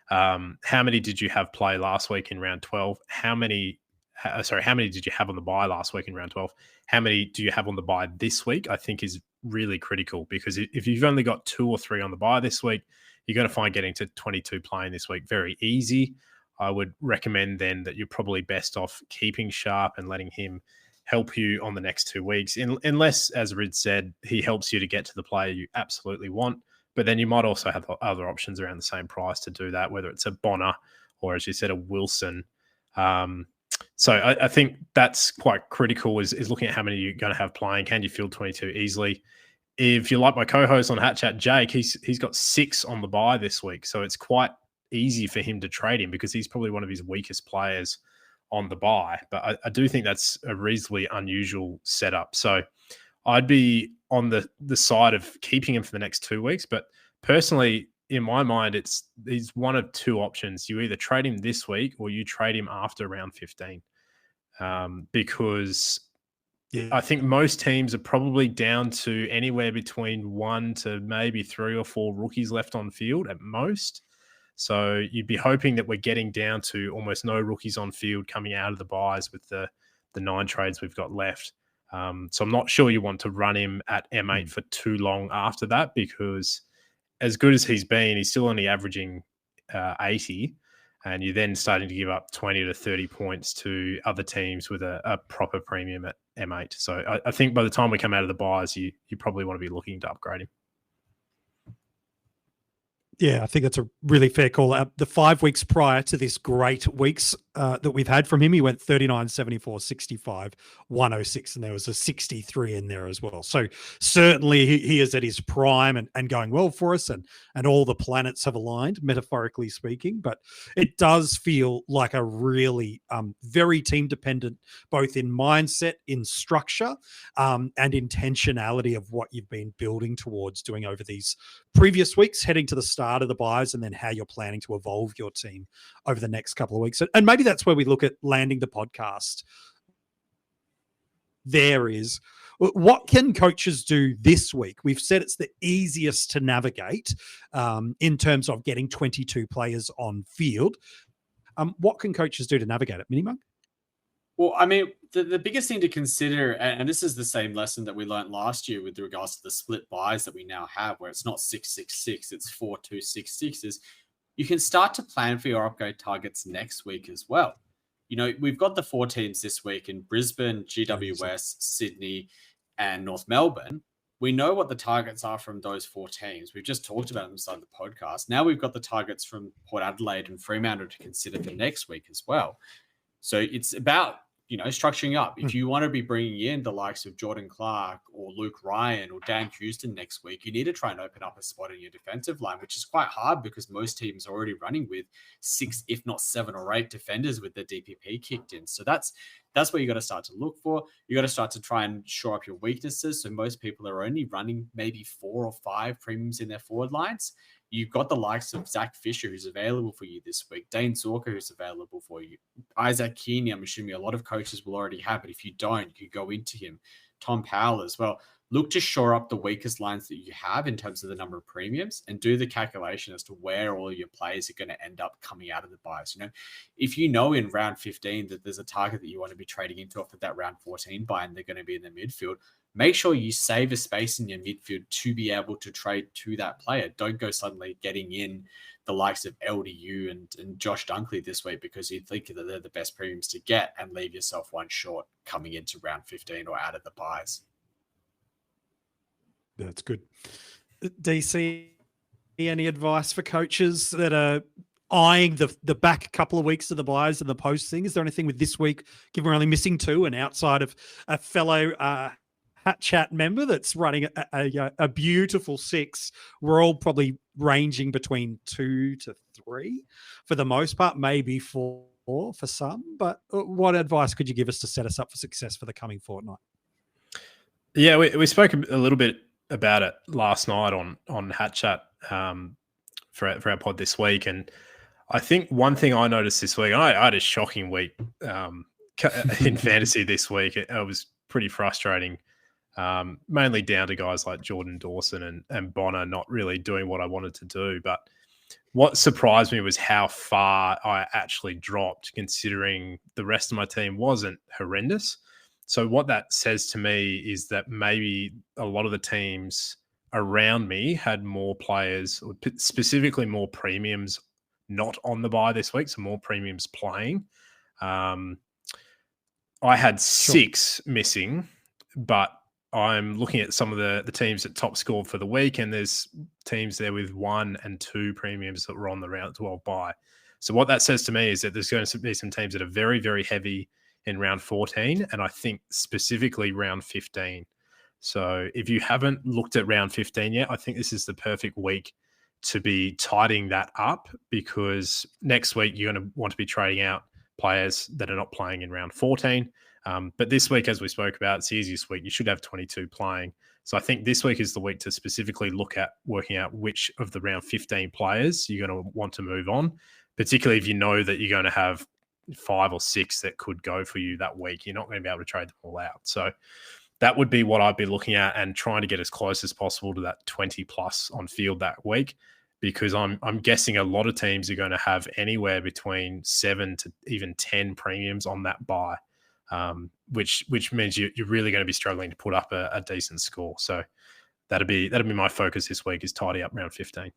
how many did you have play last week in round 12? How many did you have on the buy last week in round 12? How many do you have on the buy this week? I think is really critical, because if you've only got 2 or 3 on the buy this week, you're going to find getting to 22 playing this week very easy. I would recommend then that you're probably best off keeping Sharp and letting him help you on the next 2 weeks, unless, as Rid said, he helps you to get to the player you absolutely want. But then you might also have other options around the same price to do that, whether it's a Bonner or, as you said, a Wilson. So I think that's quite critical, is looking at how many you're going to have playing. Can you field 22 easily? If you like my co-host on HatChat, Jake, he's got 6 on the buy this week. So it's quite easy for him to trade him, because he's probably one of his weakest players on the buy. But I do think that's a reasonably unusual setup. So I'd be on the side of keeping him for the next 2 weeks. But personally, in my mind, it's one of 2 options. You either trade him this week or you trade him after round 15. Because I think most teams are probably down to anywhere between 1 to maybe 3 or 4 rookies left on field at most. So you'd be hoping that we're getting down to almost no rookies on field coming out of the buys with the 9 trades we've got left. So I'm not sure you want to run him at M8 for too long after that, because as good as he's been, he's still only averaging 80, and you're then starting to give up 20 to 30 points to other teams with a proper premium at M8. So I think by the time we come out of the buys, you probably want to be looking to upgrade him. Yeah, I think that's a really fair call. The 5 weeks prior to this great weeks that we've had from him, he went 39, 74, 65, 106, and there was a 63 in there as well. So certainly he is at his prime and going well for us, and all the planets have aligned, metaphorically speaking. But it does feel like a really very team-dependent, both in mindset, in structure, and intentionality of what you've been building towards doing over these previous weeks, heading to the start of the buys, and then how you're planning to evolve your team over the next couple of weeks. And maybe that's where we look at landing the podcast. There is, what can coaches do this week? We've said it's the easiest to navigate in terms of getting 22 players on field. What can coaches do to navigate it? Minimum? Well, I mean, the biggest thing to consider, and this is the same lesson that we learned last year with regards to the split buys that we now have, where it's not 6-6-6, it's 4-2-6-6, is you can start to plan for your upgrade targets next week as well. You know, we've got the 4 teams this week in Brisbane, GWS, Sydney, and North Melbourne, we know what the targets are from those 4 teams. We've just talked about them inside the podcast. Now we've got the targets from Port Adelaide and Fremantle to consider for next week as well. So it's about, structuring up. If you want to be bringing in the likes of Jordan Clark or Luke Ryan or Dan Houston next week, you need to try and open up a spot in your defensive line, which is quite hard because most teams are already running with 6, if not 7 or 8 defenders with the DPP kicked in. So that's what you got to start to look for. You got to start to try and shore up your weaknesses. So most people are only running maybe 4 or 5 premiums in their forward lines. You've got the likes of Zach Fisher, who's available for you this week. Dane Zorka, who's available for you. Isaac Keeney, I'm assuming a lot of coaches will already have, but if you don't, you go into him. Tom Powell as well. Look to shore up the weakest lines that you have in terms of the number of premiums and do the calculation as to where all your players are going to end up coming out of the buys. If you know in round 15 that there's a target that you want to be trading into off of that round 14 buy and they're going to be in the midfield, make sure you save a space in your midfield to be able to trade to that player. Don't go suddenly getting in the likes of LDU and Josh Dunkley this week because you think that they're the best premiums to get and leave yourself one short coming into round 15 or out of the buys. That's good. DC, any advice for coaches that are eyeing the back couple of weeks of the buys and the post thing? Is there anything with this week, given we're only missing 2 and outside of a fellow HatChat member that's running a beautiful 6, we're all probably ranging between 2 to 3 for the most part, maybe 4 for some. But what advice could you give us to set us up for success for the coming fortnight? Yeah, we spoke a little bit about it last night on HatChat for our pod this week, and I think one thing I noticed this week, I had a shocking week in fantasy this week. It was pretty frustrating, mainly down to guys like Jordan Dawson and Bonner not really doing what I wanted to do. But what surprised me was how far I actually dropped, considering the rest of my team wasn't horrendous. So what that says to me is that maybe a lot of the teams around me had more players, or specifically more premiums not on the bye this week, so more premiums playing. I had 6 missing, but I'm looking at some of the teams that top scored for the week, and there's teams there with 1 and 2 premiums that were on the round 12 bye. So what that says to me is that there's going to be some teams that are very, very heavy in round 14, and I think specifically round 15. So if you haven't looked at round 15 yet, I think this is the perfect week to be tidying that up, because next week you're going to want to be trading out players that are not playing in round 14. But this week, as we spoke about, it's the easiest week. You should have 22 playing. So I think this week is the week to specifically look at working out which of the round 15 players you're going to want to move on, particularly if you know that you're going to have 5 or 6 that could go for you that week. You're not going to be able to trade them all out. So that would be what I'd be looking at and trying to get as close as possible to that 20 plus on field that week, because I'm guessing a lot of teams are going to have anywhere between 7 to even 10 premiums on that buy, which means you're really going to be struggling to put up a decent score. So that'd be my focus this week, is tidy up round 15.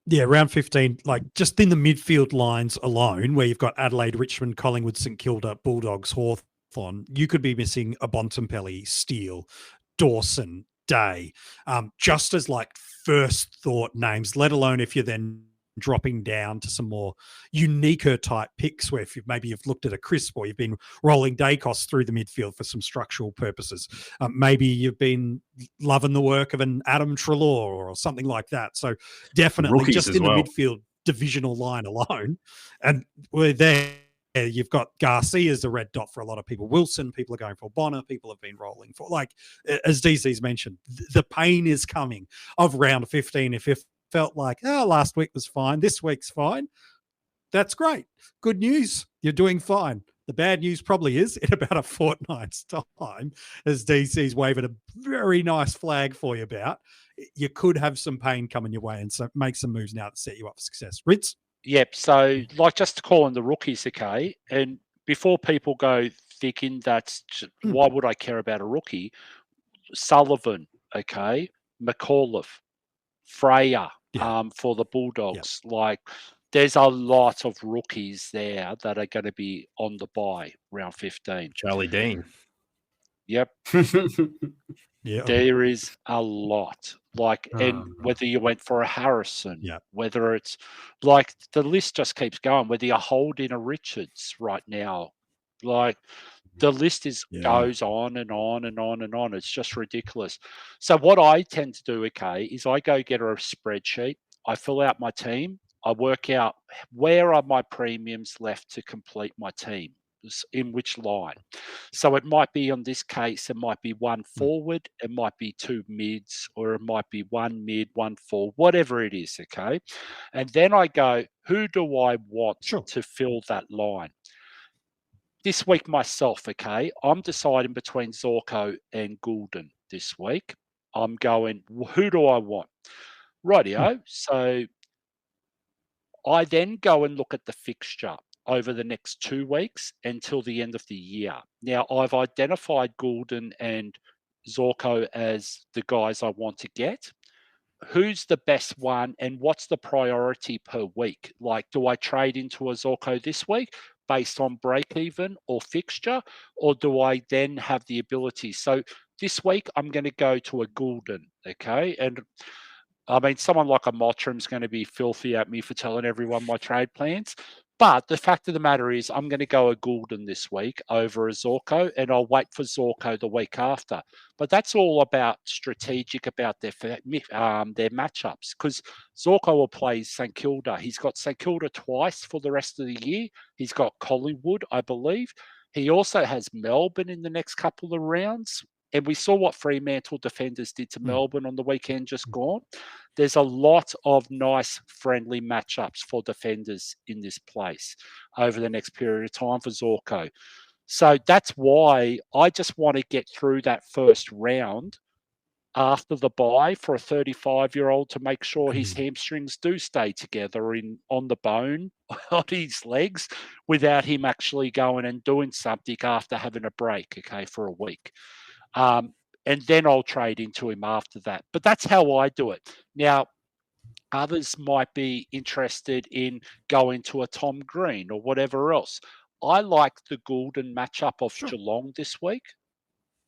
Yeah, round 15, like just in the midfield lines alone, where you've got Adelaide, Richmond, Collingwood, St Kilda, Bulldogs, Hawthorn, you could be missing a Bontempelli, Steele, Dawson, Day, just as like first thought names, let alone if you're then dropping down to some more uniquer type picks where if you've looked at a Crisp, or you've been rolling Dacos through the midfield for some structural purposes. Maybe you've been loving the work of an Adam Treloar or something like that. So definitely Rookies just in the midfield divisional line alone. And we're there. You've got Garcia as a red dot for a lot of people. Wilson, people are going for Bonner. People have been rolling for, like, as DC's mentioned, the pain is coming of round 15. If you felt like, last week was fine, this week's fine, that's great. Good news, you're doing fine. The bad news probably is in about a fortnight's time, as DC's waving a very nice flag for you about, you could have some pain coming your way, and so make some moves now to set you up for success. Ritz? Yep. So, like, just to call on the rookies, okay? And before people go thinking that's why would I care about a rookie? Sullivan, okay? McAuliffe, Freya, for the Bulldogs. Yep. Like, there's a lot of rookies there that are going to be on the bye round 15. Charlie Dean. Yep. Yeah. There is a lot. Like, and whether you went for a Harrison, whether it's like the list just keeps going, whether you're holding a Richards right now, like the list goes on and on and on and on. It's just ridiculous. So what I tend to do, okay, is I go get a spreadsheet, I fill out my team, I work out where are my premiums left to complete my team, in which line. So it might be, on this case, it might be one forward, it might be two mids, or it might be one mid, one forward, whatever it is, okay? And then I go, who do I want to fill that line? This week myself, okay, I'm deciding between Zorko and Goulden this week. I'm going, who do I want? Rightio. So I then go and look at the fixture over the next 2 weeks until the end of the year. Now, I've identified Goulden and Zorko as the guys I want to get. Who's the best one and what's the priority per week? Like, do I trade into a Zorko this week based on break even or fixture, or do I then have the ability? So this week I'm going to go to a Goulden, okay? And I mean, someone like a Mottram's going to be filthy at me for telling everyone my trade plans. But the fact of the matter is, I'm going to go a Goulden this week over a Zorko, and I'll wait for Zorko the week after. But that's all about strategic about their matchups, because Zorko will play St Kilda. He's got St Kilda twice for the rest of the year. He's got Collingwood, I believe. He also has Melbourne in the next couple of rounds. And we saw what Fremantle defenders did to Melbourne on the weekend just gone. There's a lot of nice, friendly matchups for defenders in this place over the next period of time for Zorko. So that's why I just want to get through that first round after the bye for a 35-year-old to make sure his hamstrings do stay together on the bone on his legs without him actually going and doing something after having a break, okay, for a week. And then I'll trade into him after that. But that's how I do it. Now, others might be interested in going to a Tom Green or whatever else. I like the Goulden matchup of Geelong this week.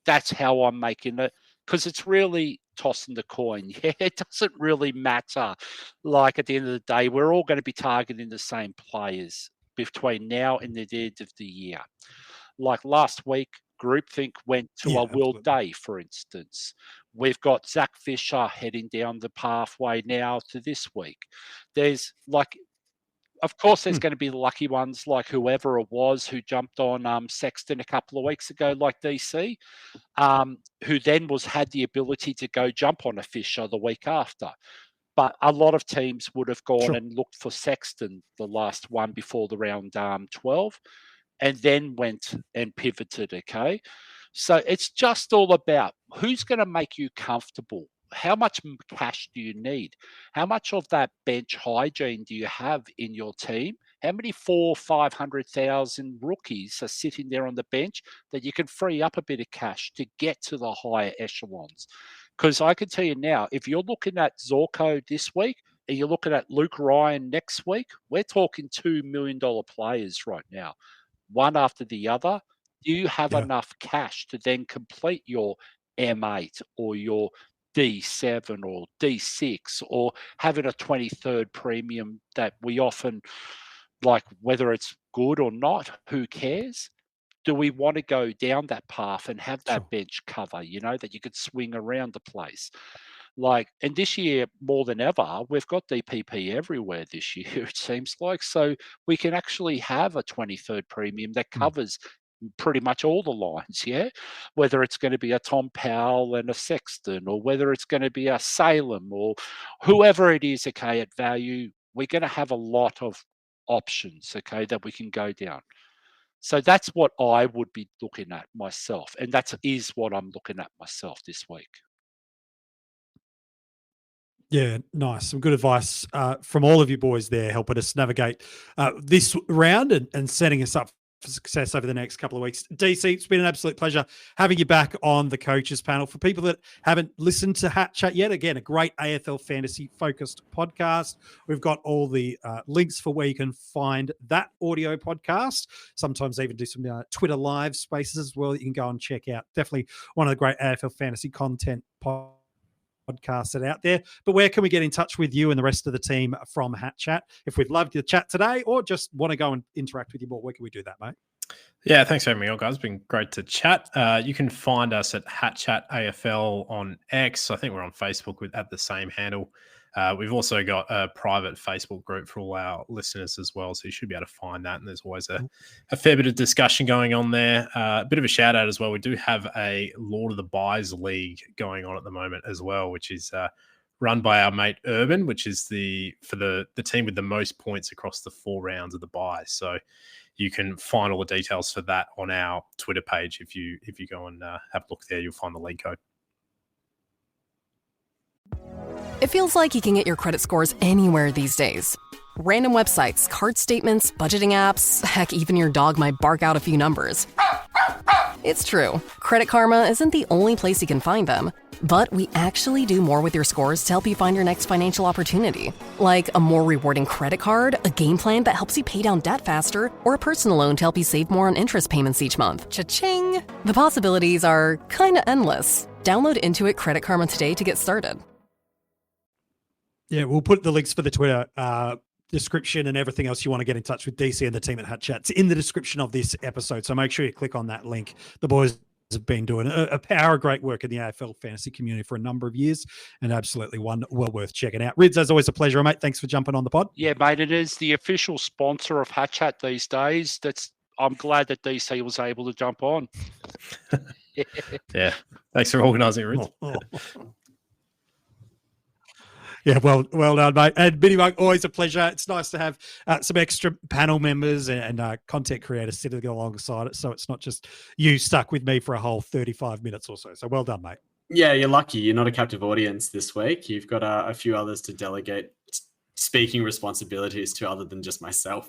That's how I'm making it, because it's really tossing the coin. Yeah, it doesn't really matter. Like, at the end of the day, we're all going to be targeting the same players between now and the end of the year. Like last week, groupthink went to a Will Day, for instance. We've got Zach Fisher heading down the pathway now to this week. There's like, of course, there's going to be the lucky ones like whoever it was who jumped on Sexton a couple of weeks ago, like DC, who then had the ability to go jump on a Fisher the week after. But a lot of teams would have gone and looked for Sexton the last one before the round 12. And then went and pivoted, okay? So it's just all about who's going to make you comfortable. How much cash do you need? How much of that bench hygiene do you have in your team? How many 400,000-500,000 rookies are sitting there on the bench that you can free up a bit of cash to get to the higher echelons? Because I can tell you now, if you're looking at Zorko this week and you're looking at Luke Ryan next week, we're talking $2 million players right now. One after the other. Do you have enough cash to then complete your M8 or your D7 or D6 or having a 23rd premium that we often like, whether it's good or not, who cares? Do we want to go down that path and have that bench cover, that you could swing around the place? Like, and this year more than ever, we've got DPP everywhere this year, it seems like. So we can actually have a 23rd premium that covers pretty much all the lines, yeah? Whether it's going to be a Tom Powell and a Sexton, or whether it's going to be a Salem or whoever it is, okay, at value, we're going to have a lot of options, okay, that we can go down. So that's what I would be looking at myself. And that is what I'm looking at myself this week. Yeah, nice. Some good advice from all of you boys there, helping us navigate this round and setting us up for success over the next couple of weeks. DC, it's been an absolute pleasure having you back on the coaches panel. For people that haven't listened to HatChat yet, again, a great AFL fantasy focused podcast. We've got all the links for where you can find that audio podcast. Sometimes even do some Twitter live spaces as well that you can go and check out. Definitely one of the great AFL fantasy content podcasts that are out there. But where can we get in touch with you and the rest of the team from HatChat? If we'd love to chat today or just want to go and interact with you more, where can we do that, mate? Yeah, thanks for having me on, guys. It's been great to chat. You can find us at HatChat AFL on X. I think we're on Facebook at the same handle. We've also got a private Facebook group for all our listeners as well, so you should be able to find that. And there's always a fair bit of discussion going on there. A bit of a shout out as well. We do have a Lord of the Buys League going on at the moment as well, which is run by our mate Urban, which is for the team with the most points across the 4 rounds of the buy. So you can find all the details for that on our Twitter page. If you go and have a look there, you'll find the link code. It feels like you can get your credit scores anywhere these days. Random websites, card statements, budgeting apps, heck, even your dog might bark out a few numbers. It's true. Credit Karma isn't the only place you can find them. But we actually do more with your scores to help you find your next financial opportunity. Like a more rewarding credit card, a game plan that helps you pay down debt faster, or a personal loan to help you save more on interest payments each month. Cha-ching! The possibilities are kinda endless. Download Intuit Credit Karma today to get started. Yeah, we'll put the links for the Twitter description and everything else you want to get in touch with DC and the team at HatChat. It's in the description of this episode, so make sure you click on that link. The boys have been doing a power of great work in the AFL fantasy community for a number of years, and absolutely one well worth checking out. Rids, as always, a pleasure, mate. Thanks for jumping on the pod. Yeah, mate, it is the official sponsor of HatChat these days. I'm glad that DC was able to jump on. Yeah, thanks for organising, Rids. Yeah, well done, mate. And Bitty Monk, always a pleasure. It's nice to have some extra panel members and content creators sitting alongside it, so it's not just you stuck with me for a whole 35 minutes or so. So well done, mate. Yeah, you're lucky. You're not a captive audience this week. You've got a few others to delegate speaking responsibilities to other than just myself.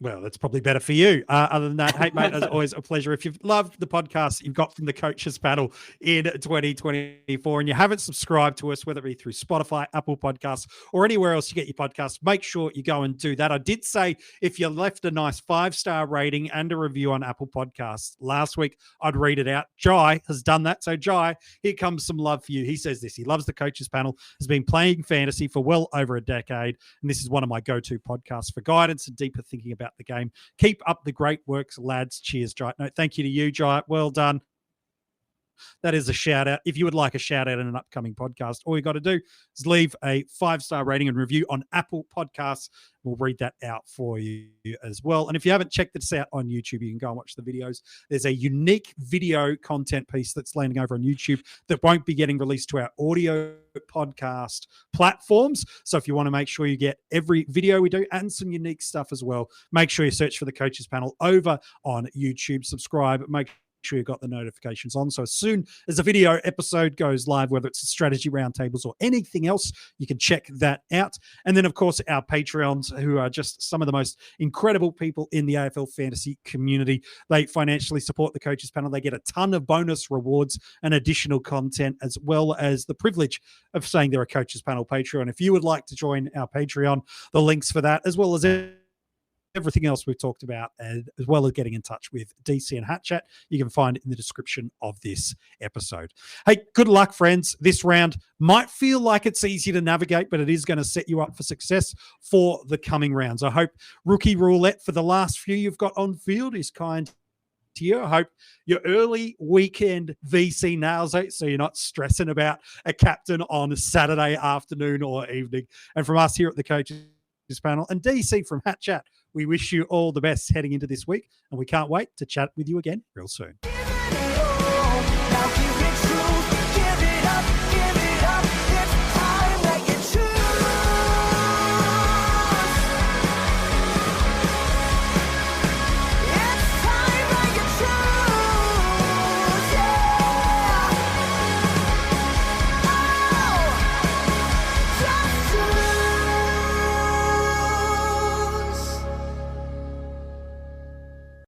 Well, that's probably better for you. Other than that, hey, mate, as always, a pleasure. If you've loved the podcast you've got from the coaches panel in 2024 and you haven't subscribed to us, whether it be through Spotify, Apple Podcasts, or anywhere else you get your podcasts, make sure you go and do that. I did say if you left a nice 5-star rating and a review on Apple Podcasts last week, I'd read it out. Jai has done that. So, Jai, here comes some love for you. He says this. He loves the coaches panel, has been playing fantasy for well over a decade, and this is one of my go-to podcasts for guidance and deeper thinking about the game. Keep up the great works, lads. Cheers, Jai. No, thank you to you, Jai. Well done. That is a shout out. If you would like a shout out in an upcoming podcast, all you got to do is leave a 5-star rating and review on Apple Podcasts. We'll read that out for you as well. And if you haven't checked this out on YouTube, you can go and watch the videos. There's a unique video content piece that's landing over on YouTube that won't be getting released to our audio podcast platforms. So if you want to make sure you get every video we do and some unique stuff as well, make sure you search for the Coaches Panel over on YouTube. Subscribe. Make sure you've got the notifications on. So as soon as a video episode goes live, whether it's strategy roundtables or anything else, you can check that out. And then, of course, our Patreons, who are just some of the most incredible people in the AFL fantasy community. They financially support the Coaches Panel. They get a ton of bonus rewards and additional content, as well as the privilege of saying they're a Coaches Panel Patreon. If you would like to join our Patreon, the links for that, as well as everything else we've talked about, as well as getting in touch with DC and HatChat, you can find it in the description of this episode. Hey, good luck, friends. This round might feel like it's easy to navigate, but it is going to set you up for success for the coming rounds. I hope rookie roulette for the last few you've got on field is kind to you. I hope your early weekend VC nails it, so you're not stressing about a captain on a Saturday afternoon or evening. And from us here at the Coaches Panel and DC from HatChat, we wish you all the best heading into this week, and we can't wait to chat with you again real soon.